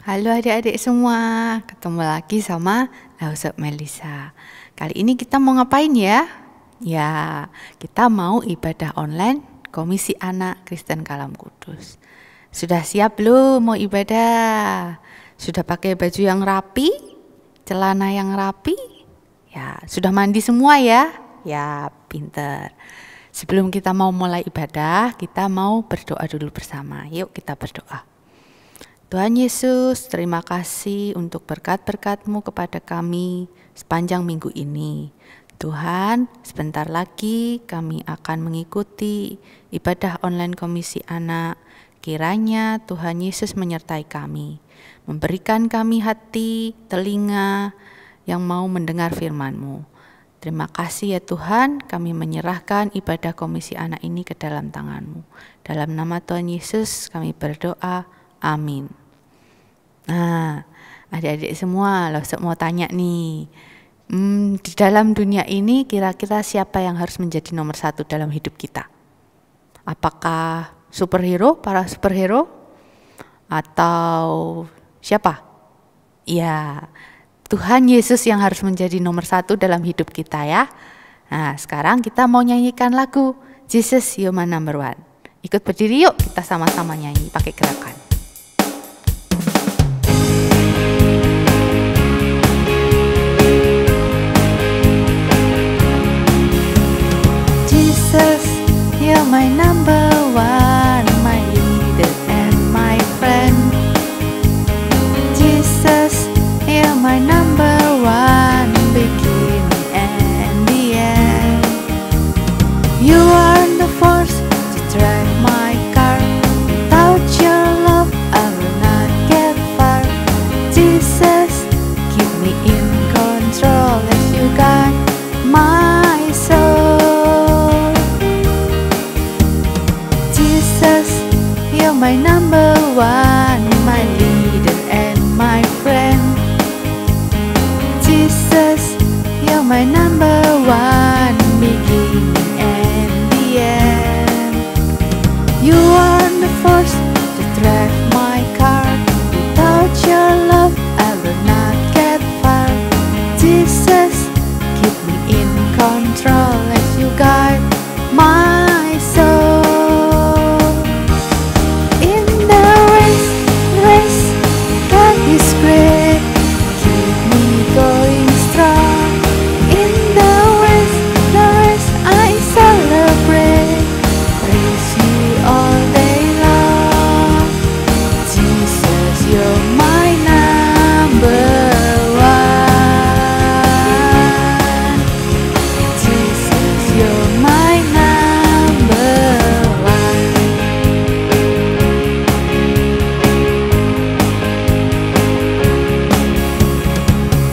Halo adik-adik semua, ketemu lagi sama Lausep Melisa. Kali ini kita mau ngapain ya? Ya, kita mau ibadah online Komisi Anak Kristen Kalam Kudus. Sudah siap belum mau ibadah? Sudah pakai baju yang rapi? Celana yang rapi? Ya, sudah mandi semua ya? Ya, pinter. Sebelum kita mau mulai ibadah, kita mau berdoa dulu bersama. Yuk kita berdoa. Tuhan Yesus, terima kasih untuk berkat-berkat-Mu kepada kami sepanjang minggu ini. Tuhan, sebentar lagi kami akan mengikuti ibadah online Komisi Anak. Kiranya Tuhan Yesus menyertai kami, memberikan kami hati, telinga yang mau mendengar firman-Mu. Terima kasih ya Tuhan, kami menyerahkan ibadah Komisi Anak ini ke dalam tangan-Mu. Dalam nama Tuhan Yesus kami berdoa, amin. Nah, adik-adik semua, Lausep mau tanya nih, di dalam dunia ini kira-kira siapa yang harus menjadi nomor satu dalam hidup kita? Apakah para superhero? Atau siapa? Ya, Tuhan Yesus yang harus menjadi nomor satu dalam hidup kita ya. Nah, sekarang kita mau nyanyikan lagu Jesus You're My Number One. Ikut berdiri yuk, kita sama-sama nyanyi pakai gerakan. Jesus, you're my number one, my leader and my friend. Jesus, you're my number one, beginning and the end. You are the force to drive my car. Without your love, I will not get far. Jesus, keep me in control as you guide my soul. Jesus, you're my number one, my leader and my friend. Jesus, you're my number one, beginning and the end. You are the force to drive my car. Without your love, I will not get far. Jesus, keep me in control as you guide my soul. In the race, God is great. Keep me going strong. In the race, I celebrate. Praise you all day long. Jesus, you're my number one. Jesus, you're my number one.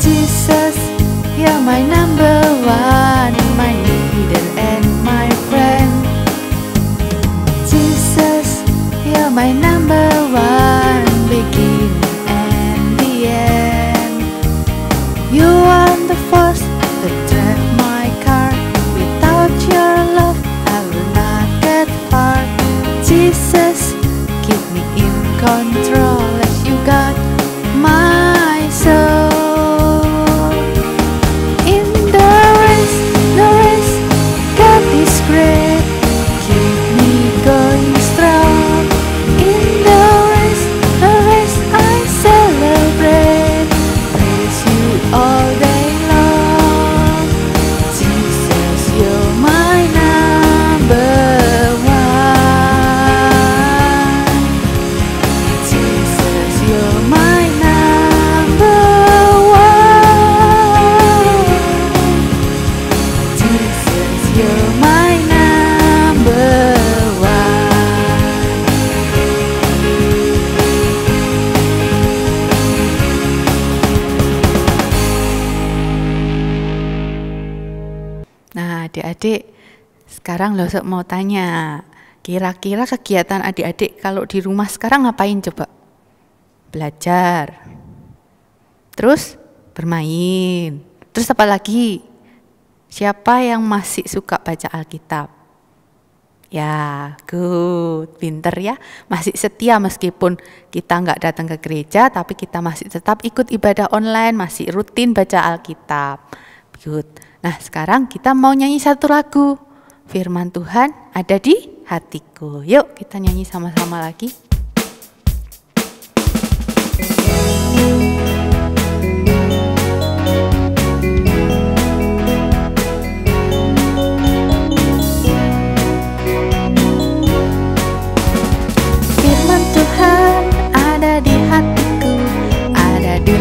Jesus, you're my number one, my leader and my friend. Jesus, you're my number one, beginning and the end. You are the force that drive my car. Without your love, I will not get far. Jesus, keep me in control as you guide my soul. In the race, God is great. Keep me going strong. In the race, I celebrate. Praise you all day long. Jesus, you're my number one. Jesus, you're my number one. Jesus, you're my number one. Nah, adik-adik, sekarang Lausep mau tanya, kira-kira kegiatan adik-adik kalau di rumah sekarang ngapain coba? Belajar, terus bermain, terus apa lagi? Siapa yang masih suka baca Alkitab? Ya, good, pinter ya. Masih setia meskipun kita nggak datang ke gereja, tapi kita masih tetap ikut ibadah online, masih rutin baca Alkitab. Good. Nah, sekarang kita mau nyanyi satu lagu. Firman Tuhan ada di hatiku. Yuk, kita nyanyi sama-sama lagi.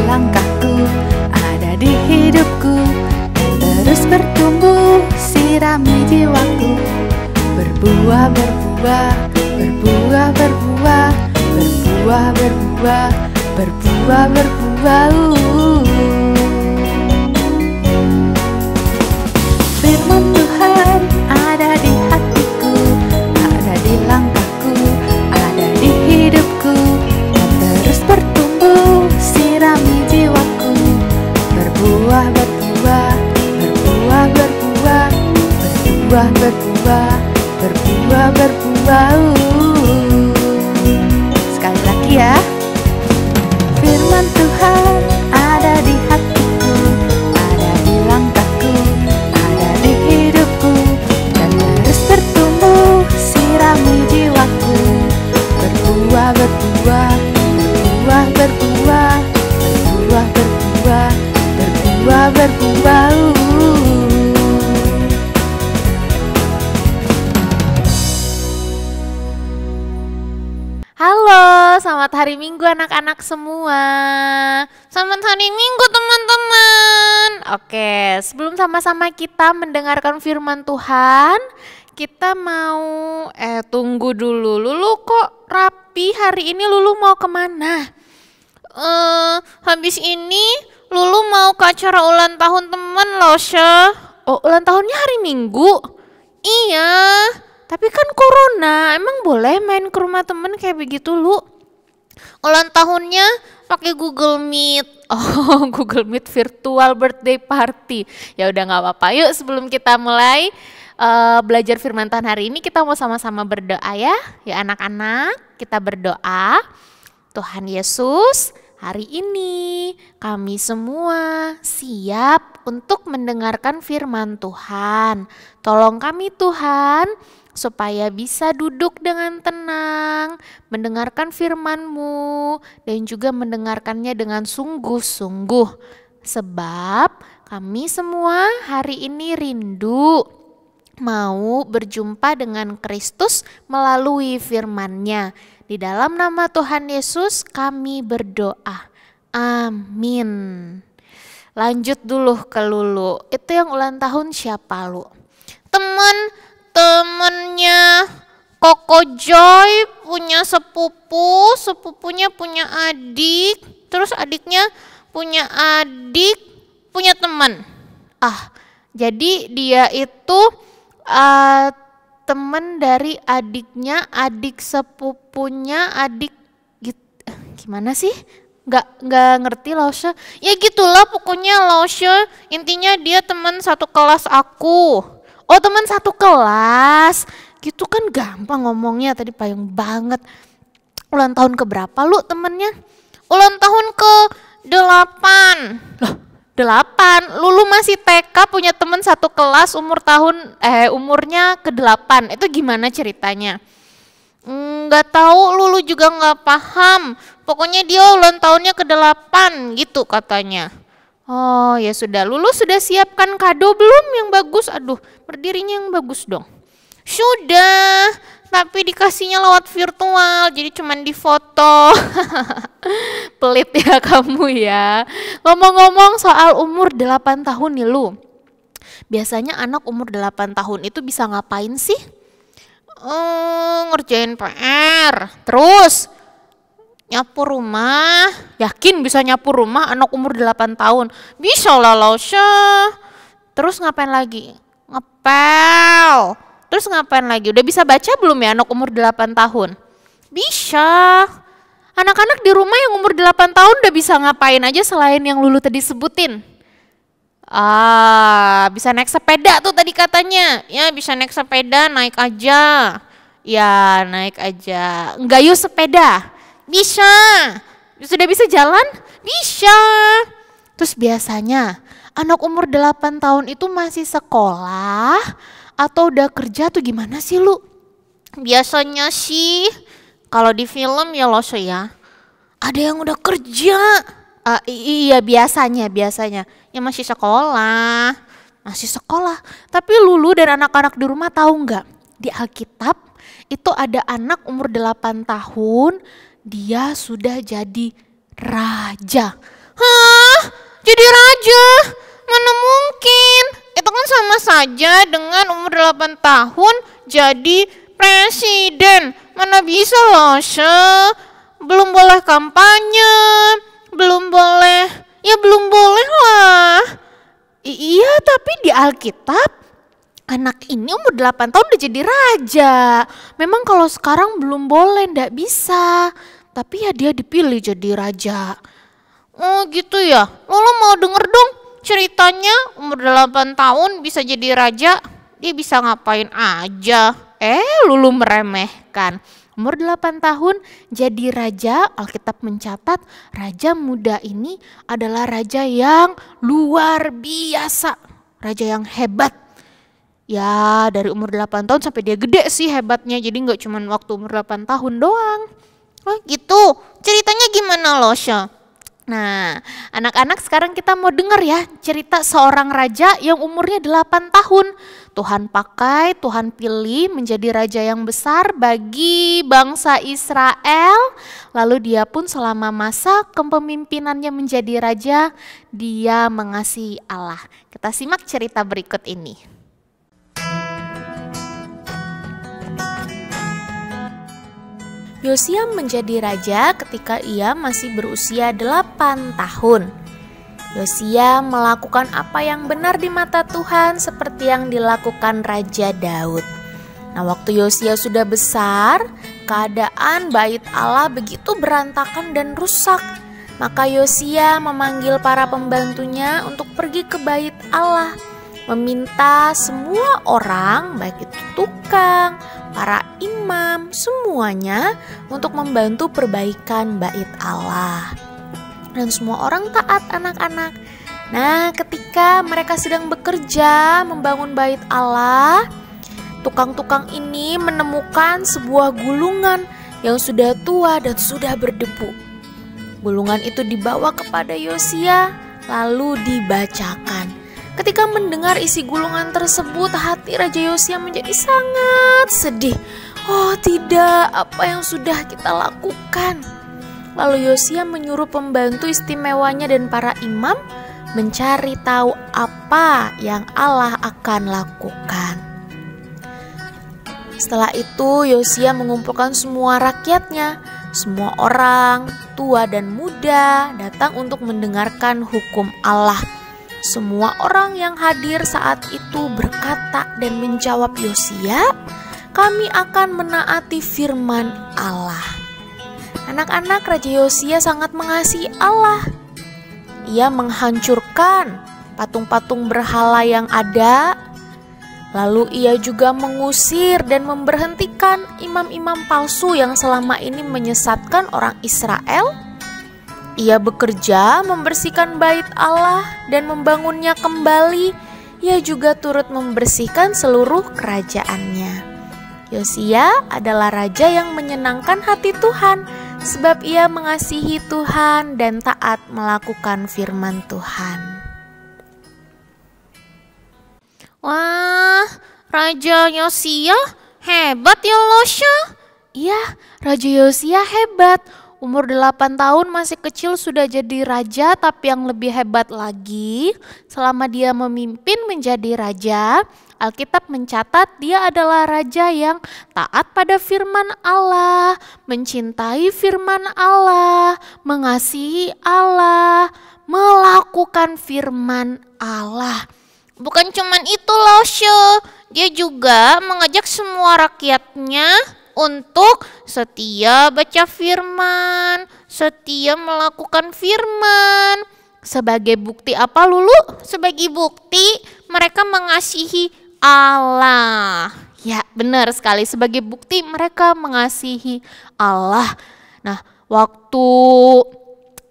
Langkahku ada di hidupku, terus bertumbuh sirami jiwaku, berbuah berbuah berbuah berbuah berbuah berbuah berbuah berbuah. Firman Tuhan ada di hatiku, ada di langkahku, ada di hidupku, dan terus bertumbuh sirami jiwaku, berbuah berbuah berbuah berbuah berbuah berbuah berbuah berbuah. Sekali lagi ya. Firman Tuhan ada di hatiku, ada di langkahku, ada di hidupku, dan terus bertumbuh sirami jiwaku, berbuah berbuah berbuah berbuah berbuah berbuah berbuah berbuah. Halo, selamat hari Minggu anak-anak semua. Selamat hari Minggu teman-teman. Oke, sebelum sama-sama kita mendengarkan firman Tuhan, kita mau tunggu dulu. Lulu kok rapi hari ini? Lulu mau kemana? Habis ini Lulu mau ke acara ulang tahun teman loh, Syah. Oh, ulang tahunnya hari Minggu? Iya, tapi kan corona, emang boleh main ke rumah temen kayak begitu, Lu? Ulang tahunnya pakai Google Meet. Oh, Google Meet virtual birthday party. Ya udah nggak apa-apa. Yuk sebelum kita mulai belajar firman Tuhan hari ini, kita mau sama-sama berdoa ya. Ya anak-anak, kita berdoa. Tuhan Yesus, hari ini kami semua siap untuk mendengarkan firman Tuhan. Tolong kami Tuhan, supaya bisa duduk dengan tenang, mendengarkan firman-Mu, dan juga mendengarkannya dengan sungguh-sungguh. Sebab kami semua hari ini rindu mau berjumpa dengan Kristus melalui firman-Nya. Di dalam nama Tuhan Yesus kami berdoa. Amin. Lanjut dulu ke Lulu. Itu yang ulang tahun siapa, Lu? Temennya Koko Joy punya sepupu, sepupunya punya adik, terus adiknya punya adik, punya teman. Jadi dia itu teman dari adiknya, adik sepupunya, adik gitu. Gimana sih? Nggak ngerti Lausya. Ya gitulah pokoknya Lausya. Intinya dia teman satu kelas aku. Oh, teman satu kelas. Gitu kan gampang ngomongnya, tadi payung banget. Ulang tahun ke berapa lu temennya? Ulang tahun ke 8. Loh, 8. Lulu masih TK punya teman satu kelas umurnya ke 8. Itu gimana ceritanya? Nggak tahu, Lulu juga nggak paham. Pokoknya dia ulang tahunnya ke 8 gitu katanya. Oh ya sudah, Lulu sudah siapkan kado belum yang bagus? Aduh, berdirinya yang bagus dong. Sudah, tapi dikasihnya lewat virtual, jadi cuman difoto. Pelit ya kamu ya. Ngomong-ngomong soal umur 8 tahun nih Lu. Biasanya anak umur 8 tahun itu bisa ngapain sih? Ngerjain PR, terus nyapu rumah. Yakin bisa nyapu rumah anak umur 8 tahun? Bisa lah Lausya. Terus ngapain lagi? Ngepel. Terus ngapain lagi? Udah bisa baca belum ya anak umur 8 tahun? Bisa. Anak-anak di rumah yang umur 8 tahun udah bisa ngapain aja selain yang Lulu tadi sebutin? Bisa naik sepeda tuh tadi katanya. Ya, bisa naik sepeda, naik aja. Ya, naik aja. Nggayuh sepeda. Bisa. Sudah bisa jalan? Bisa. Terus biasanya anak umur 8 tahun itu masih sekolah atau udah kerja tuh gimana sih Lu? Biasanya sih kalau di film ya lo ya, ada yang udah kerja. Iya biasanya ya masih sekolah. Tapi Lulu dan anak-anak di rumah tahu nggak? Di Alkitab itu ada anak umur 8 tahun, dia sudah jadi raja. Hah? Jadi raja? Mana mungkin? Itu kan sama saja dengan umur 8 tahun jadi presiden. Mana bisa loh, belum boleh kampanye, belum boleh lah. Iya, tapi di Alkitab anak ini umur 8 tahun udah jadi raja. Memang kalau sekarang belum boleh, ndak bisa. Tapi ya dia dipilih jadi raja. Oh gitu ya, lo mau denger dong ceritanya umur 8 tahun bisa jadi raja. Dia bisa ngapain aja. Lulu meremehkan. Umur 8 tahun jadi raja, Alkitab mencatat raja muda ini adalah raja yang luar biasa. Raja yang hebat. Ya dari umur 8 tahun sampai dia gede sih hebatnya. Jadi gak cuma waktu umur 8 tahun doang. Oh gitu, ceritanya gimana loh Sya? Nah, anak-anak sekarang kita mau dengar ya cerita seorang raja yang umurnya 8 tahun. Tuhan pakai, Tuhan pilih menjadi raja yang besar bagi bangsa Israel. Lalu dia pun selama masa kepemimpinannya menjadi raja, dia mengasihi Allah. Kita simak cerita berikut ini. Yosia menjadi raja ketika ia masih berusia 8 tahun. Yosia melakukan apa yang benar di mata Tuhan seperti yang dilakukan Raja Daud. Nah, waktu Yosia sudah besar, keadaan bait Allah begitu berantakan dan rusak. Maka Yosia memanggil para pembantunya untuk pergi ke bait Allah, meminta semua orang, baik itu tukang, para imam, semuanya untuk membantu perbaikan bait Allah. Dan semua orang taat anak-anak. Nah, ketika mereka sedang bekerja membangun bait Allah, tukang-tukang ini menemukan sebuah gulungan yang sudah tua dan sudah berdebu. Gulungan itu dibawa kepada Yosia lalu dibacakan. Ketika mendengar isi gulungan tersebut, hati Raja Yosia menjadi sangat sedih. Oh tidak, apa yang sudah kita lakukan? Lalu Yosia menyuruh pembantu istimewanya dan para imam mencari tahu apa yang Allah akan lakukan. Setelah itu Yosia mengumpulkan semua rakyatnya, semua orang, tua dan muda datang untuk mendengarkan hukum Allah. Semua orang yang hadir saat itu berkata dan menjawab Yosia, "Kami akan menaati firman Allah." Anak-anak Raja Yosia sangat mengasihi Allah. Ia menghancurkan patung-patung berhala yang ada. Lalu ia juga mengusir dan memberhentikan imam-imam palsu yang selama ini menyesatkan orang Israel. Ia bekerja membersihkan bait Allah dan membangunnya kembali. Ia juga turut membersihkan seluruh kerajaannya. Yosia adalah raja yang menyenangkan hati Tuhan, sebab ia mengasihi Tuhan dan taat melakukan firman Tuhan. Wah, Raja Yosia hebat ya Losya. Iya, Raja Yosia hebat. Umur 8 tahun masih kecil sudah jadi raja, tapi yang lebih hebat lagi, selama dia memimpin menjadi raja, Alkitab mencatat dia adalah raja yang taat pada firman Allah, mencintai firman Allah, mengasihi Allah, melakukan firman Allah. Bukan cuman itu loh, dia juga mengajak semua rakyatnya untuk setia baca firman, setia melakukan firman, Sebagai bukti apa Lulu? Sebagai bukti mereka mengasihi Allah. Ya, benar sekali. Sebagai bukti mereka mengasihi Allah. Nah, waktu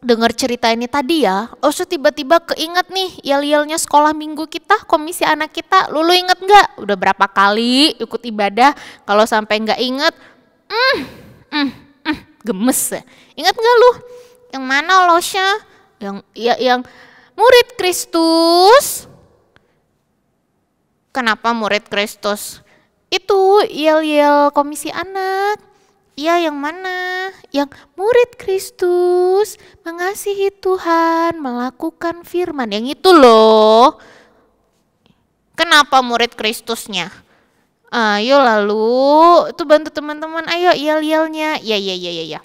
dengar cerita ini tadi ya, Osu tiba-tiba keinget nih yel-yelnya sekolah minggu kita, komisi anak kita. Lulu inget nggak? Udah berapa kali ikut ibadah? Kalau sampai nggak inget, gemes ya. Ingat nggak lu? Yang mana Losya? Yang murid Kristus. Kenapa murid Kristus? Itu yel-yel komisi anak. Iya, yang mana? Yang murid Kristus mengasihi Tuhan, melakukan firman. Yang itu loh. Kenapa murid Kristusnya? Ayo lalu, itu bantu teman-teman. Ayo yel-yelnya. Ya.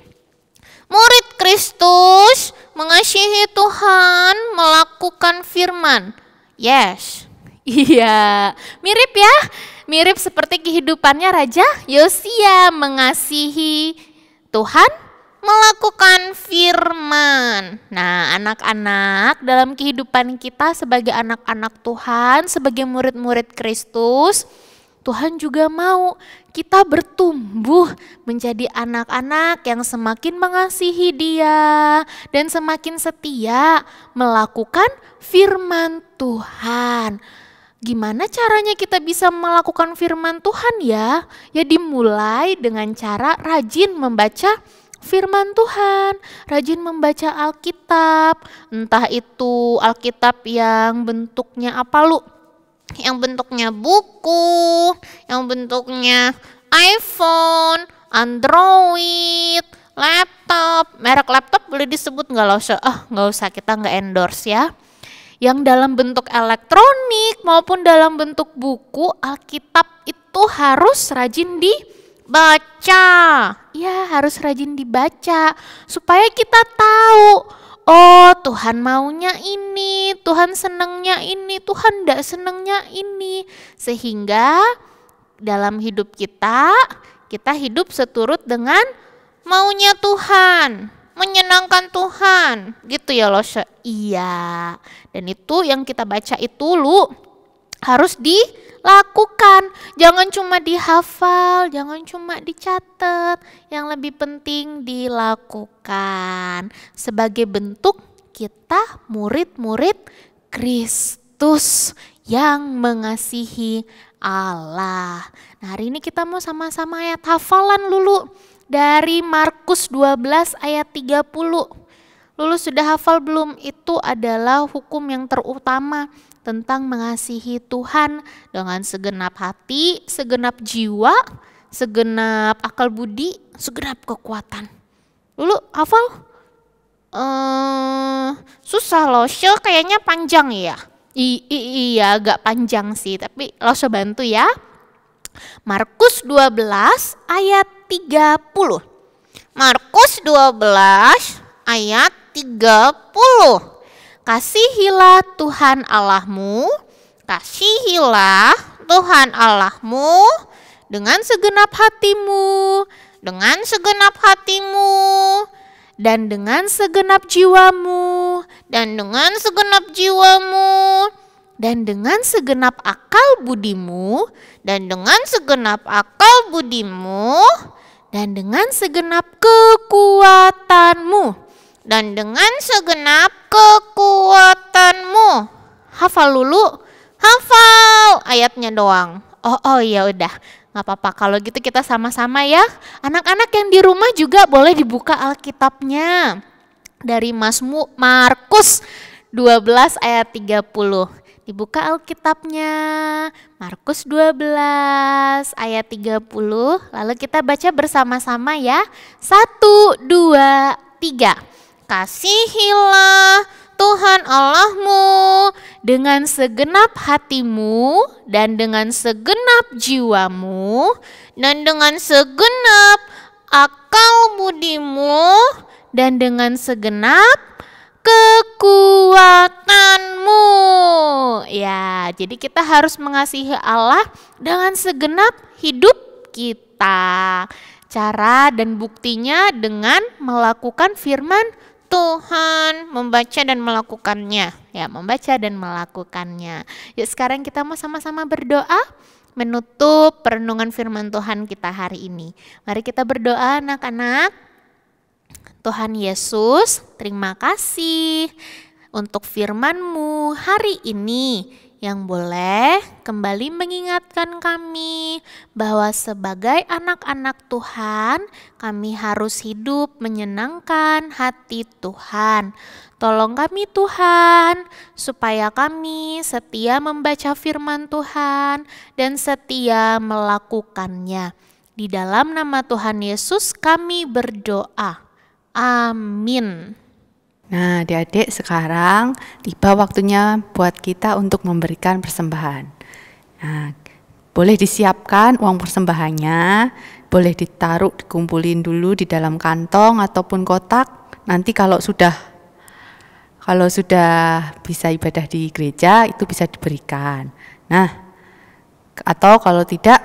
Murid Kristus mengasihi Tuhan, melakukan firman. Yes. Iya, mirip ya. Mirip seperti kehidupannya Raja Yosia, mengasihi Tuhan, melakukan firman. Nah, anak-anak, dalam kehidupan kita sebagai anak-anak Tuhan, sebagai murid-murid Kristus, Tuhan juga mau kita bertumbuh menjadi anak-anak yang semakin mengasihi Dia dan semakin setia melakukan firman Tuhan. Gimana caranya kita bisa melakukan firman Tuhan ya? Ya dimulai dengan cara rajin membaca firman Tuhan, rajin membaca Alkitab. Entah itu Alkitab yang bentuknya apa lu? Yang bentuknya buku, yang bentuknya iPhone, Android, laptop. Merek laptop boleh disebut nggak lo? Nggak usah, kita nggak endorse ya. Yang dalam bentuk elektronik maupun dalam bentuk buku, Alkitab itu harus rajin dibaca. Ya, harus rajin dibaca supaya kita tahu, oh Tuhan maunya ini, Tuhan senangnya ini, Tuhan tidak senangnya ini. Sehingga dalam hidup kita hidup seturut dengan maunya Tuhan, menyenangkan Tuhan, gitu ya loh. Iya, dan itu yang kita baca itu lu harus dilakukan. Jangan cuma dihafal, jangan cuma dicatat. Yang lebih penting dilakukan. Sebagai bentuk kita murid-murid Kristus yang mengasihi Allah. Nah, hari ini kita mau sama-sama ayat hafalan Lulu dari Markus 12 ayat 30. Lulu sudah hafal belum? Itu adalah hukum yang terutama tentang mengasihi Tuhan dengan segenap hati, segenap jiwa, segenap akal budi, segenap kekuatan. Lulu hafal? Susah loh, kayaknya panjang ya. Iya, agak panjang sih, tapi lo bantu ya. Markus 12 ayat 30. Markus 12 ayat 30. Kasihilah Tuhan Allahmu, kasihilah Tuhan Allahmu dengan segenap hatimu, dengan segenap hatimu, dan dengan segenap jiwamu, dan dengan segenap jiwamu, dan dengan segenap akal budimu, dan dengan segenap akal budimu, dan dengan segenap kekuatanmu, dan dengan segenap kekuatanmu. Hafal Lulu? Hafal ayatnya doang. Oh ya udah, nggak apa-apa. Kalau gitu kita sama-sama ya. Anak-anak yang di rumah juga boleh dibuka Alkitabnya dari Markus 12 ayat 30. Dibuka Alkitabnya, Markus 12 ayat 30, lalu kita baca bersama-sama ya. 1, 2, 3. Kasihilah Tuhan Allahmu dengan segenap hatimu, dan dengan segenap jiwamu, dan dengan segenap akal budimu, dan dengan segenap kekuatanmu. Ya, jadi kita harus mengasihi Allah dengan segenap hidup kita. Cara dan buktinya dengan melakukan firman Tuhan, membaca dan melakukannya. Ya, membaca dan melakukannya. Yuk sekarang kita mau sama-sama berdoa menutup perenungan firman Tuhan kita hari ini. Mari kita berdoa anak-anak. Tuhan Yesus, terima kasih untuk firman-Mu hari ini yang boleh kembali mengingatkan kami bahwa sebagai anak-anak Tuhan, kami harus hidup menyenangkan hati Tuhan. Tolong kami Tuhan, supaya kami setia membaca firman Tuhan dan setia melakukannya. Di dalam nama Tuhan Yesus kami berdoa. Amin. Nah, adik-adik, sekarang tiba waktunya buat kita untuk memberikan persembahan. Nah, boleh disiapkan uang persembahannya, boleh ditaruh, dikumpulin dulu di dalam kantong ataupun kotak. Nanti kalau sudah bisa ibadah di gereja, itu bisa diberikan. Nah, atau kalau tidak,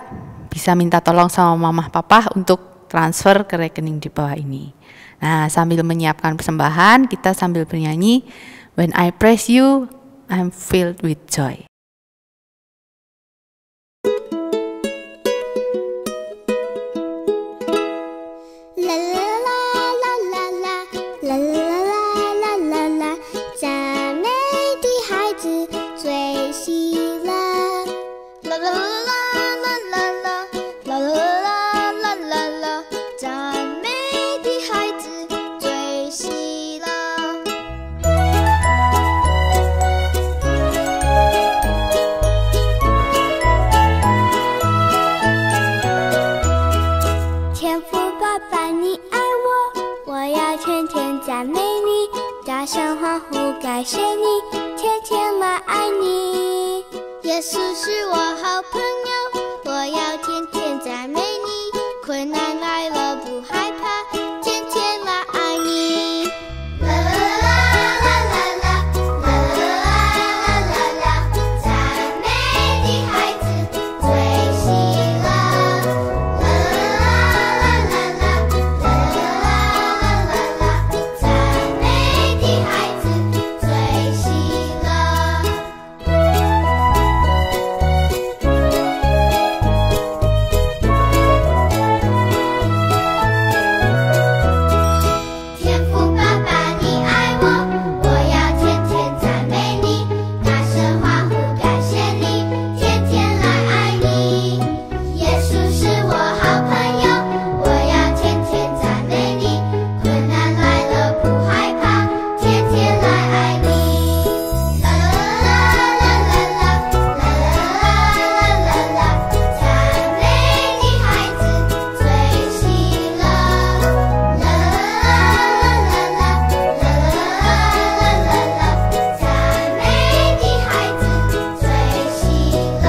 bisa minta tolong sama mama papa untuk transfer ke rekening di bawah ini. Nah, sambil menyiapkan persembahan, kita sambil bernyanyi, When I praise you, I'm filled with joy.啦啦啦啦啦啦啦啦啦啦啦，赞美的孩子最喜乐。啦啦啦啦啦啦啦啦啦啦啦，赞美的孩子最喜乐。天父爸爸，你爱我，我要天天赞美你，大声欢呼感谢你，天天来爱你。耶稣是我好朋友，我要天天赞美你，困难来了不害怕，天天来爱你。啦啦啦啦啦啦啦啦啦，赞美的孩子最喜乐。啦啦啦啦啦啦啦啦，赞美的孩子最喜乐。天父爸爸，你爱我，我要天天赞美你，大声欢呼感谢你，天天来爱你。耶稣是我好朋友，我要天天赞美你，困难来了不害怕，天天来爱你。啦啦啦啦啦啦啦啦啦，赞美的孩子最喜乐。啦啦啦啦啦啦啦啦啦，赞美的孩子最喜乐。啦啦啦啦啦啦啦啦啦，赞美的孩子最喜乐。啦啦啦啦啦啦啦啦啦，赞美的孩子最喜乐。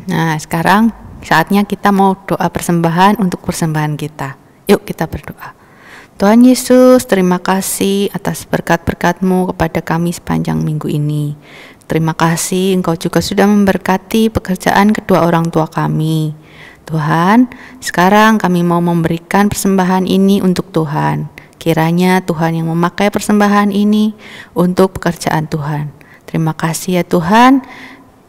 Nah, sekarang saatnya kita mau doa persembahan untuk persembahan kita. Yuk kita berdoa. Tuhan Yesus, terima kasih atas berkat-berkat-Mu kepada kami sepanjang minggu ini. Terima kasih Engkau juga sudah memberkati pekerjaan kedua orang tua kami. Tuhan, sekarang kami mau memberikan persembahan ini untuk Tuhan. Kiranya Tuhan yang memakai persembahan ini untuk pekerjaan Tuhan. Terima kasih ya Tuhan.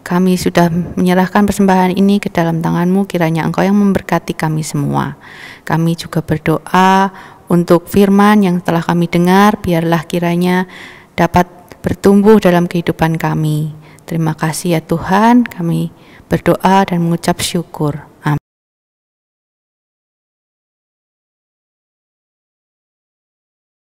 Kami sudah menyerahkan persembahan ini ke dalam tangan-Mu, kiranya Engkau yang memberkati kami semua. Kami juga berdoa untuk firman yang telah kami dengar, biarlah kiranya dapat bertumbuh dalam kehidupan kami. Terima kasih ya Tuhan, kami berdoa dan mengucap syukur.